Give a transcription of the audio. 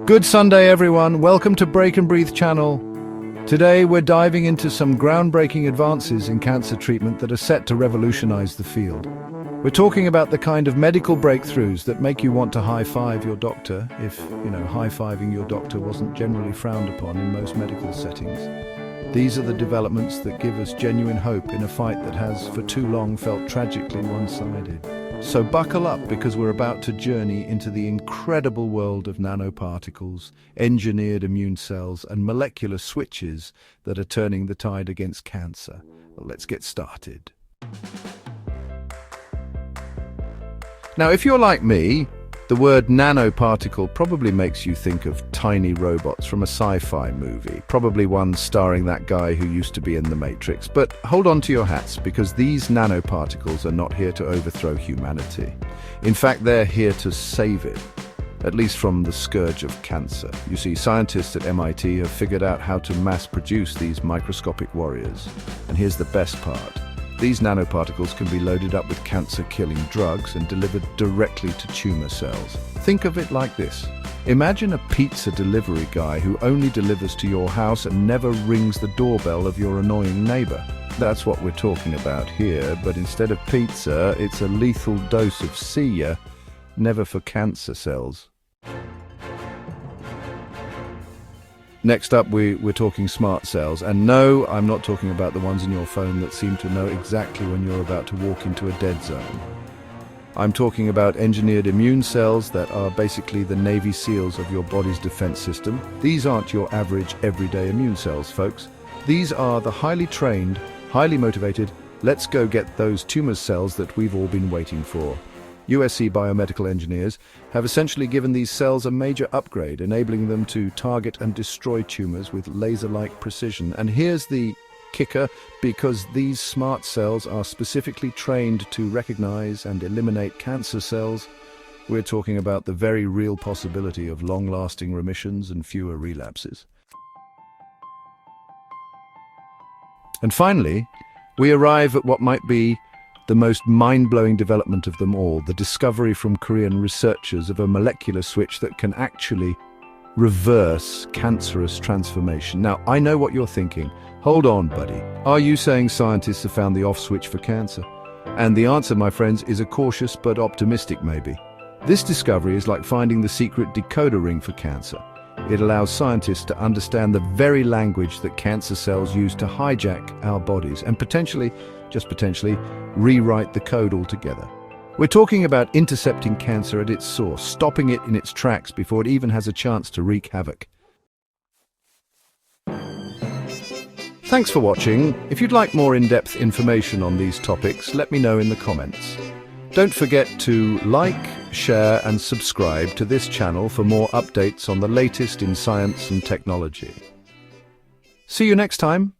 Good Sunday, everyone. Welcome to Break and Breathe channel. Today, we're diving into some groundbreaking advances in cancer treatment that are set to revolutionize the field. We're talking about the kind of medical breakthroughs that make you want to high-five your doctor if, high-fiving your doctor wasn't generally frowned upon in most medical settings. These are the developments that give us genuine hope in a fight that has, for too long, felt tragically one-sided. So buckle up, because we're about to journey into the incredible world of nanoparticles, engineered immune cells, and molecular switches that are turning the tide against cancer. Well, let's get started. Now, if you're like me, the word nanoparticle probably makes you think of tiny robots from a sci-fi movie, probably one starring that guy who used to be in The Matrix. But hold on to your hats, because these nanoparticles are not here to overthrow humanity. In fact, they're here to save it, at least from the scourge of cancer. You see, scientists at MIT have figured out how to mass-produce these microscopic warriors. And here's the best part. These nanoparticles can be loaded up with cancer-killing drugs and delivered directly to tumor cells. Think of it like this. Imagine a pizza delivery guy who only delivers to your house and never rings the doorbell of your annoying neighbor. That's what we're talking about here, but instead of pizza, it's a lethal dose of see ya, never for cancer cells. Next up, we're talking smart cells. And no, I'm not talking about the ones in your phone that seem to know exactly when you're about to walk into a dead zone. I'm talking about engineered immune cells that are basically the Navy SEALs of your body's defense system. These aren't your average, everyday immune cells, folks. These are the highly trained, highly motivated, let's go get those tumor cells that we've all been waiting for. USC biomedical engineers have essentially given these cells a major upgrade, enabling them to target and destroy tumors with laser-like precision. And here's the kicker, because these smart cells are specifically trained to recognize and eliminate cancer cells, we're talking about the very real possibility of long-lasting remissions and fewer relapses. And finally, we arrive at what might be the most mind-blowing development of them all, the discovery from Korean researchers of a molecular switch that can actually reverse cancerous transformation. Now, I know what you're thinking. Hold on, buddy. Are you saying scientists have found the off switch for cancer? And the answer, my friends, is a cautious but optimistic maybe. This discovery is like finding the secret decoder ring for cancer. It allows scientists to understand the very language that cancer cells use to hijack our bodies and potentially, just potentially, rewrite the code altogether. We're talking about intercepting cancer at its source, stopping it in its tracks before it even has a chance to wreak havoc. Thanks for watching. If you'd like more in-depth information on these topics, let me know in the comments. Don't forget to like, share and subscribe to this channel for more updates on the latest in science and technology. See you next time.